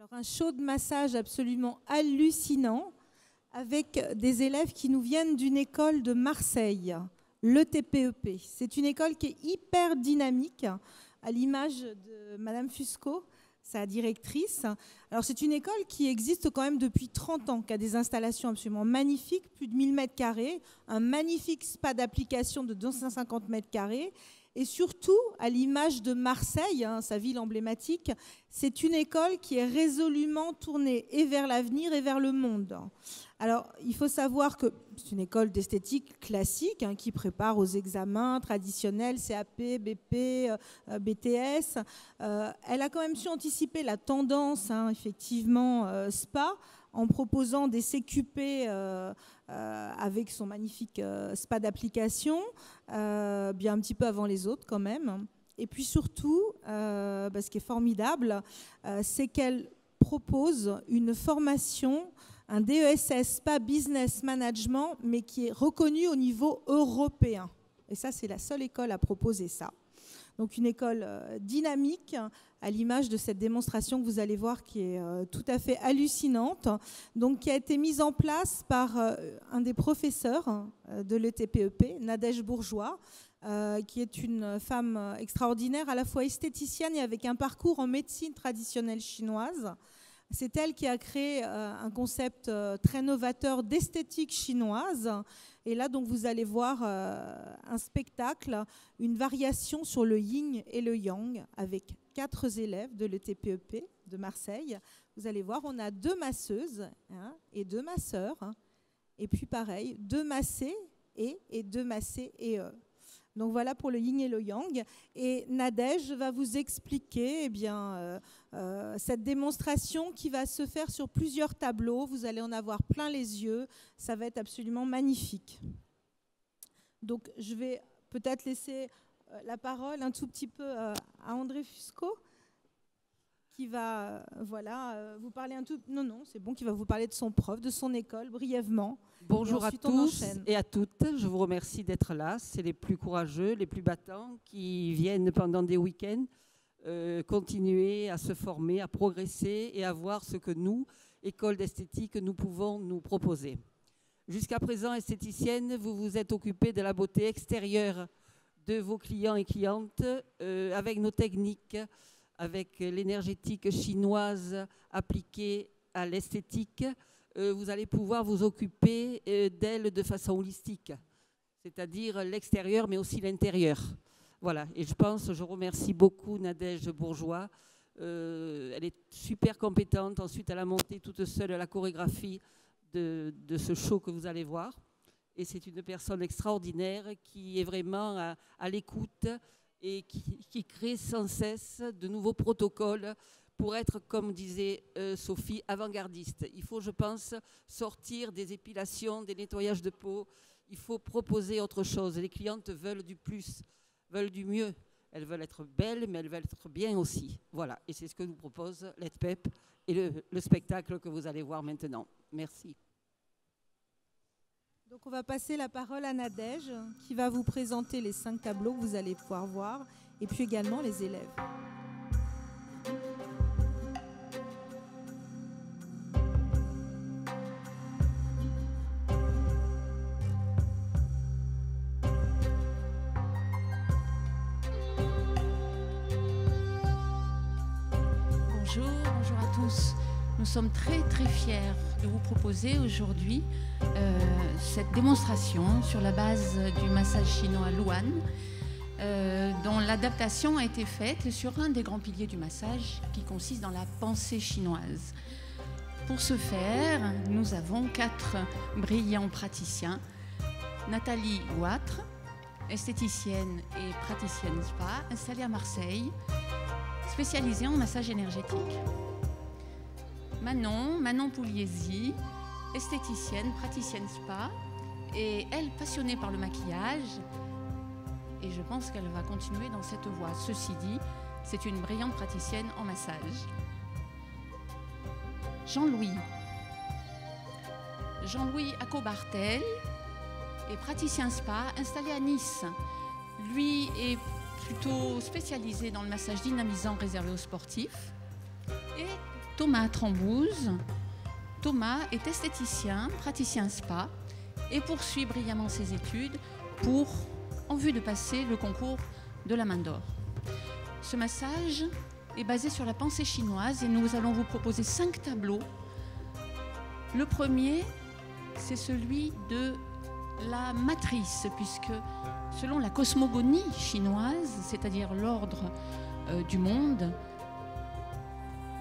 Alors, un show de massage absolument hallucinant avec des élèves qui nous viennent d'une école de Marseille, l'ETPEP. C'est une école qui est hyper dynamique, à l'image de Madame Fusco, sa directrice. Alors, c'est une école qui existe quand même depuis 30 ans, qui a des installations absolument magnifiques, plus de 1000 mètres carrés, un magnifique spa d'application de 250 mètres carrés. Et surtout, à l'image de Marseille, sa ville emblématique, c'est une école qui est résolument tournée et vers l'avenir et vers le monde. Alors, il faut savoir que c'est une école d'esthétique classique qui prépare aux examens traditionnels, CAP, BP, BTS. Elle a quand même su anticiper la tendance, effectivement, SPA, en proposant des CQP avec son magnifique spa d'application, bien un petit peu avant les autres quand même. Et puis surtout, ce qui est formidable, c'est qu'elle propose une formation, un DESS Spa Business Management, mais qui est reconnu au niveau européen. Et ça, c'est la seule école à proposer ça. Donc une école dynamique, à l'image de cette démonstration que vous allez voir qui est tout à fait hallucinante, donc qui a été mise en place par un des professeurs de l'ETPEP, Nadège Bourgeois, qui est une femme extraordinaire, à la fois esthéticienne et avec un parcours en médecine traditionnelle chinoise. C'est elle qui a créé un concept très novateur d'esthétique chinoise. Et là, donc, vous allez voir un spectacle, une variation sur le yin et le yang avec 4 élèves de l'ETPEP de Marseille. Vous allez voir, on a 2 masseuses et 2 masseurs. Et puis pareil, 2 massés et 2 massés et eux. Donc voilà pour le yin et le yang. Et Nadège va vous expliquer cette démonstration qui va se faire sur plusieurs tableaux. Vous allez en avoir plein les yeux. Ça va être absolument magnifique. Donc je vais peut-être laisser la parole un tout petit peu à André Fusco, qui va vous parler un tout... Non, c'est bon, qui va vous parler de son prof, de son école, brièvement. Bonjour à tous et à toutes. Je vous remercie d'être là. C'est les plus courageux, les plus battants qui viennent pendant des week-ends continuer à se former, à progresser et à voir ce que nous, école d'esthétique, nous pouvons nous proposer. Jusqu'à présent, esthéticienne, vous vous êtes occupée de la beauté extérieure de vos clients et clientes avec nos techniques, avec l'énergétique chinoise appliquée à l'esthétique. Vous allez pouvoir vous occuper d'elle de façon holistique, c'est-à-dire l'extérieur mais aussi l'intérieur. Voilà, et je remercie beaucoup Nadège Bourgeois. Elle est super compétente. Ensuite, elle a monté toute seule la chorégraphie de ce show que vous allez voir. Et c'est une personne extraordinaire qui est vraiment à l'écoute et qui crée sans cesse de nouveaux protocoles pour être, comme disait Sophie, avant-gardiste. Il faut, je pense, sortir des épilations, des nettoyages de peau. Il faut proposer autre chose. Les clientes veulent du plus, veulent du mieux. Elles veulent être belles, mais elles veulent être bien aussi. Voilà, et c'est ce que nous propose l'ETPEP et le spectacle que vous allez voir maintenant. Merci. Donc on va passer la parole à Nadège, qui va vous présenter les 5 tableaux que vous allez pouvoir voir, et puis également les élèves. Bonjour à tous. Nous sommes très fiers de vous proposer aujourd'hui cette démonstration sur la base du massage chinois Luan, dont l'adaptation a été faite sur un des grands piliers du massage qui consiste dans la pensée chinoise. Pour ce faire, nous avons 4 brillants praticiens. Nathalie Ouatre, esthéticienne et praticienne spa, installée à Marseille, spécialisée en massage énergétique. Manon Pugliesi, esthéticienne, praticienne spa, et elle passionnée par le maquillage, et je pense qu'elle va continuer dans cette voie. Ceci dit, c'est une brillante praticienne en massage. Jean-Louis Acobartel est praticien spa installé à Nice. Lui est plutôt spécialisé dans le massage dynamisant réservé aux sportifs. Et Thomas Trambouze. Thomas est esthéticien, praticien spa et poursuit brillamment ses études en vue de passer le concours de la main d'or. Ce massage est basé sur la pensée chinoise et nous allons vous proposer 5 tableaux. Le premier, c'est celui de la matrice, puisque selon la cosmogonie chinoise, c'est-à-dire l'ordre du monde,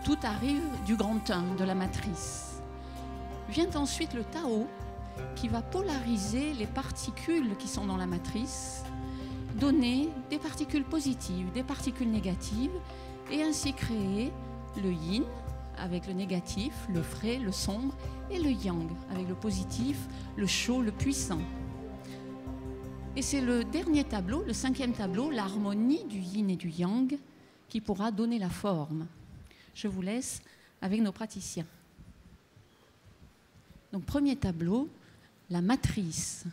tout arrive du grand un, de la matrice. Vient ensuite le Tao, qui va polariser les particules qui sont dans la matrice, donner des particules positives, des particules négatives, et ainsi créer le yin avec le négatif, le frais, le sombre, et le yang avec le positif, le chaud, le puissant. Et c'est le dernier tableau, le 5e tableau, l'harmonie du yin et du yang, qui pourra donner la forme. Je vous laisse avec nos praticiens. Donc, premier tableau, la matrice.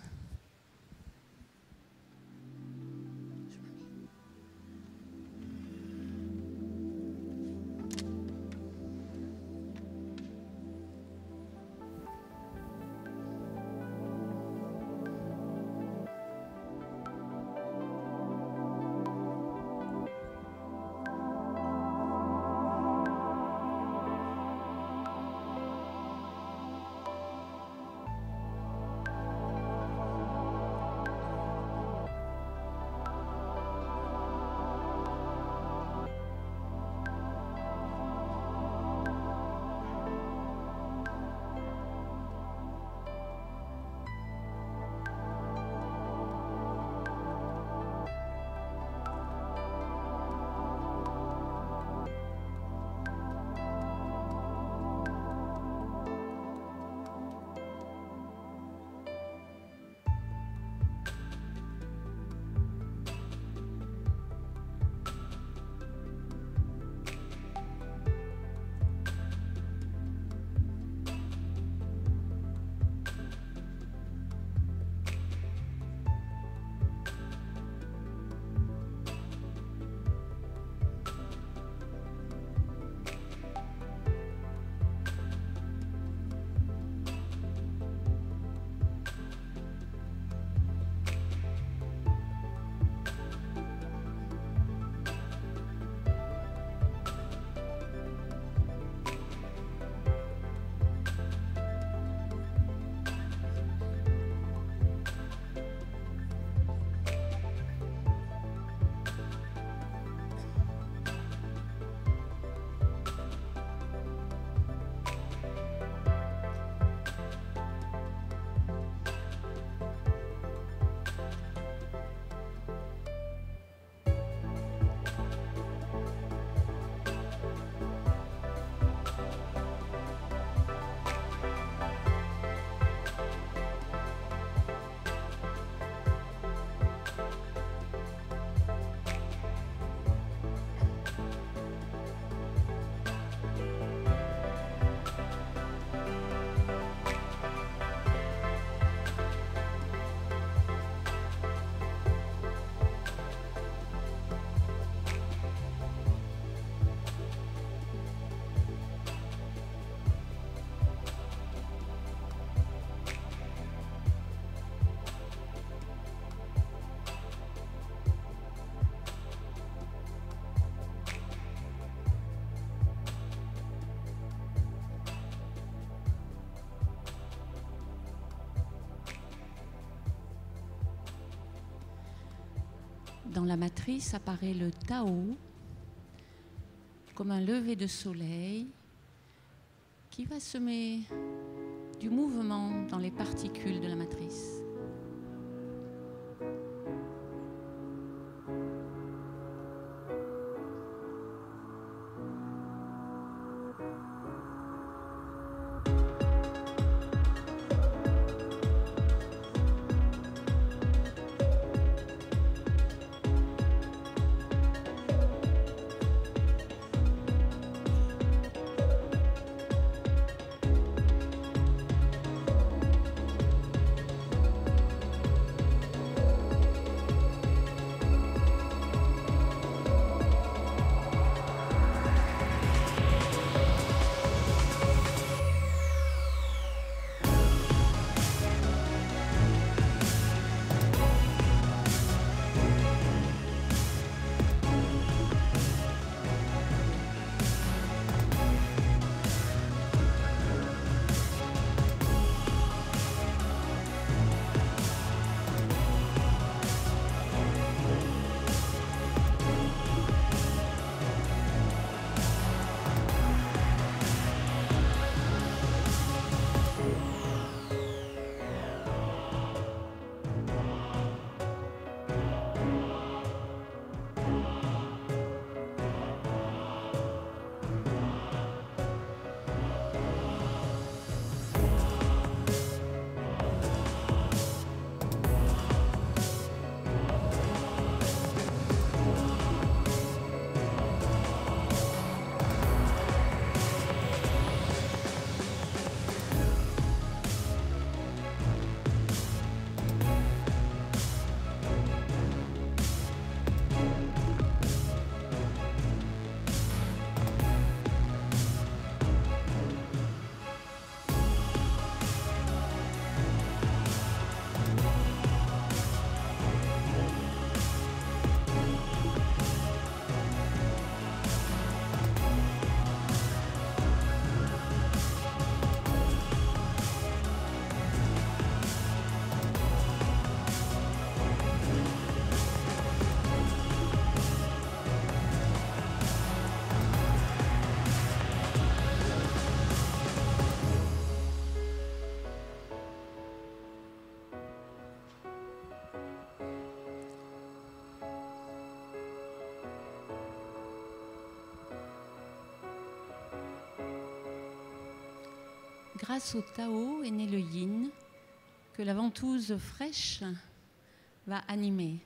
Dans la matrice apparaît le Tao comme un lever de soleil qui va semer du mouvement dans les particules de la matrice. grâce au Tao est né le Yin, que la ventouse fraîche va animer.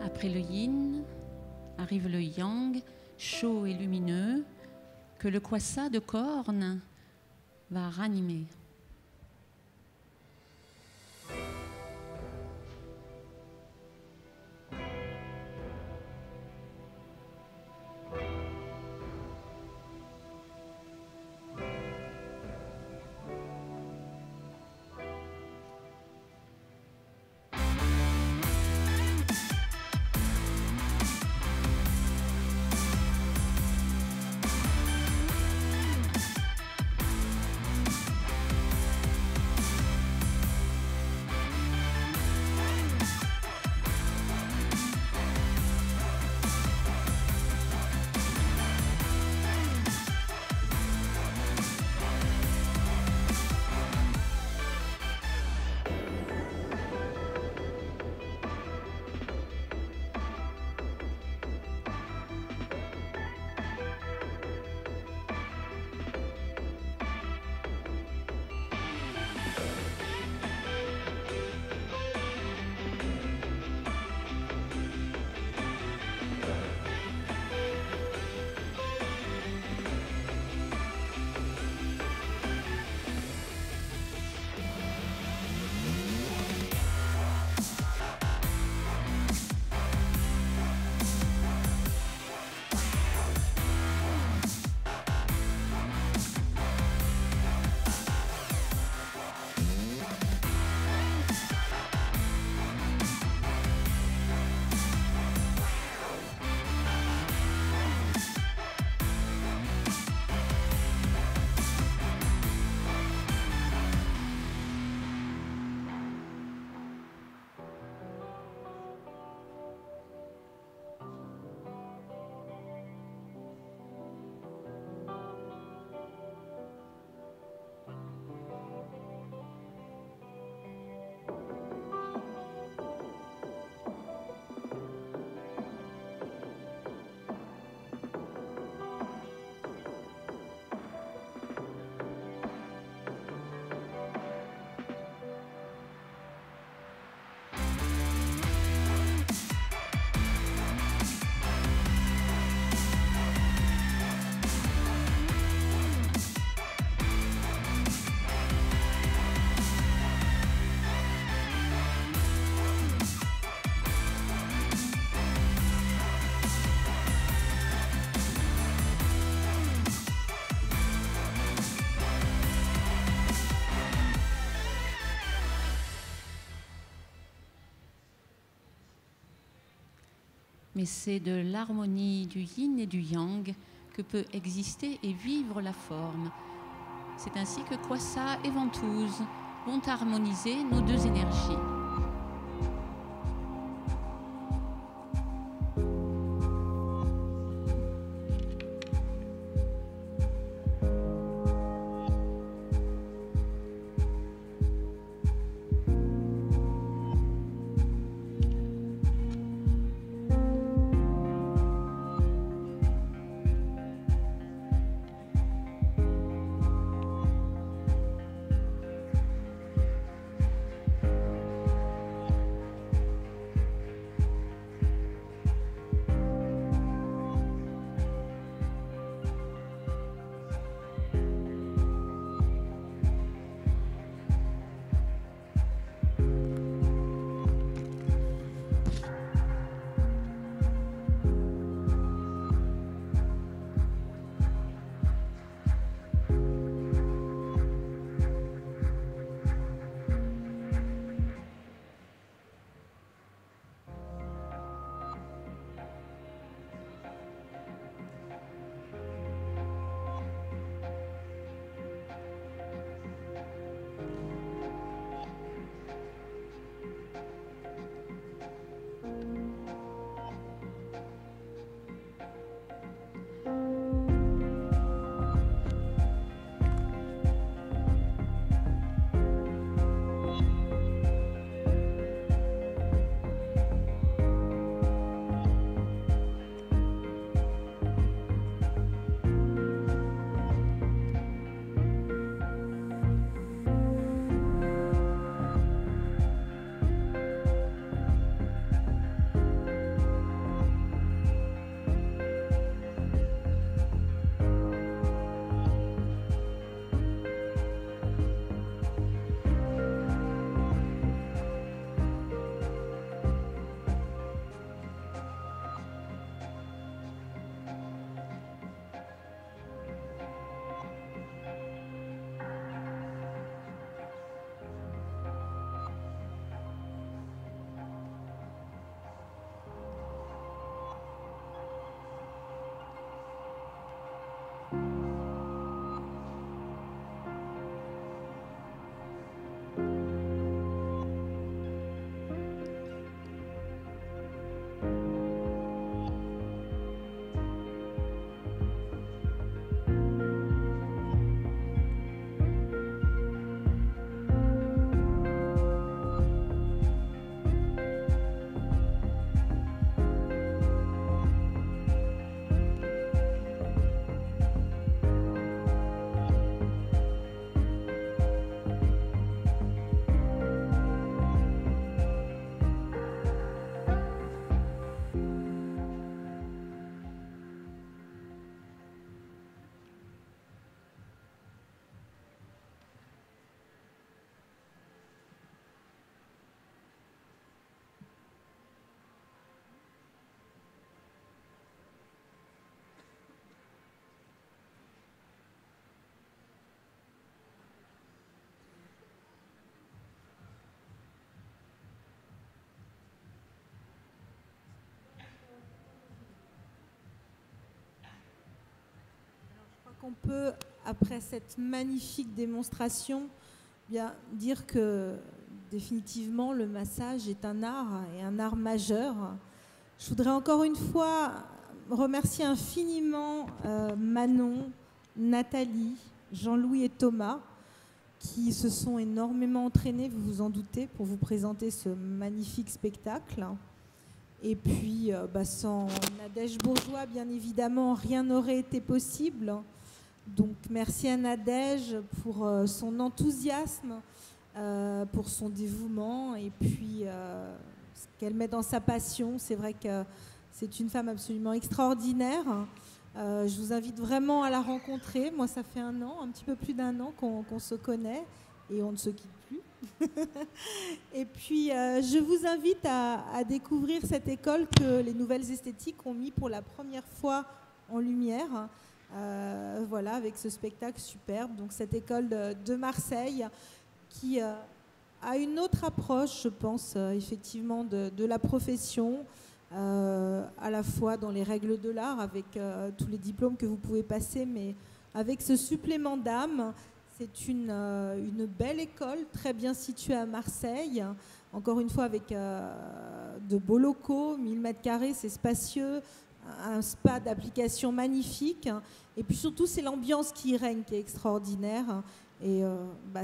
Après le yin, arrive le yang, chaud et lumineux, que le kwasa de corne va ranimer. mais c'est de l'harmonie du yin et du yang que peut exister et vivre la forme. C'est ainsi que Kwassa et Ventouse vont harmoniser nos deux énergies. On peut, après cette magnifique démonstration, bien dire que définitivement le massage est un art et un art majeur. Je voudrais encore une fois remercier infiniment Manon, Nathalie, Jean-Louis et Thomas qui se sont énormément entraînés, vous vous en doutez, pour vous présenter ce magnifique spectacle. Et puis, sans Nadège Bourgeois, bien évidemment, rien n'aurait été possible. Donc, merci à Nadège pour son enthousiasme, pour son dévouement et puis ce qu'elle met dans sa passion. C'est vrai que c'est une femme absolument extraordinaire. Je vous invite vraiment à la rencontrer. Moi, ça fait un petit peu plus d'1 an qu'on se connaît et on ne se quitte plus. Et puis, je vous invite à découvrir cette école que les Nouvelles Esthétiques ont mis pour la première fois en lumière. Voilà, avec ce spectacle superbe. Donc, cette école de Marseille qui a une autre approche, je pense, effectivement, de la profession, à la fois dans les règles de l'art, avec tous les diplômes que vous pouvez passer, mais avec ce supplément d'âme. C'est une belle école, très bien située à Marseille, encore une fois avec de beaux locaux, 1000 m², c'est spacieux, un spa d'application magnifique, et puis surtout c'est l'ambiance qui y règne qui est extraordinaire, et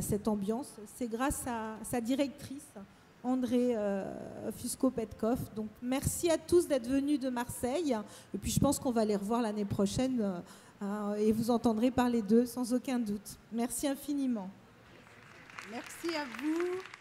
cette ambiance, c'est grâce à sa directrice, André Fusco-Petkoff. Donc merci à tous d'être venus de Marseille, et puis je pense qu'on va les revoir l'année prochaine, et vous entendrez parler d'eux sans aucun doute. Merci infiniment. Merci à vous.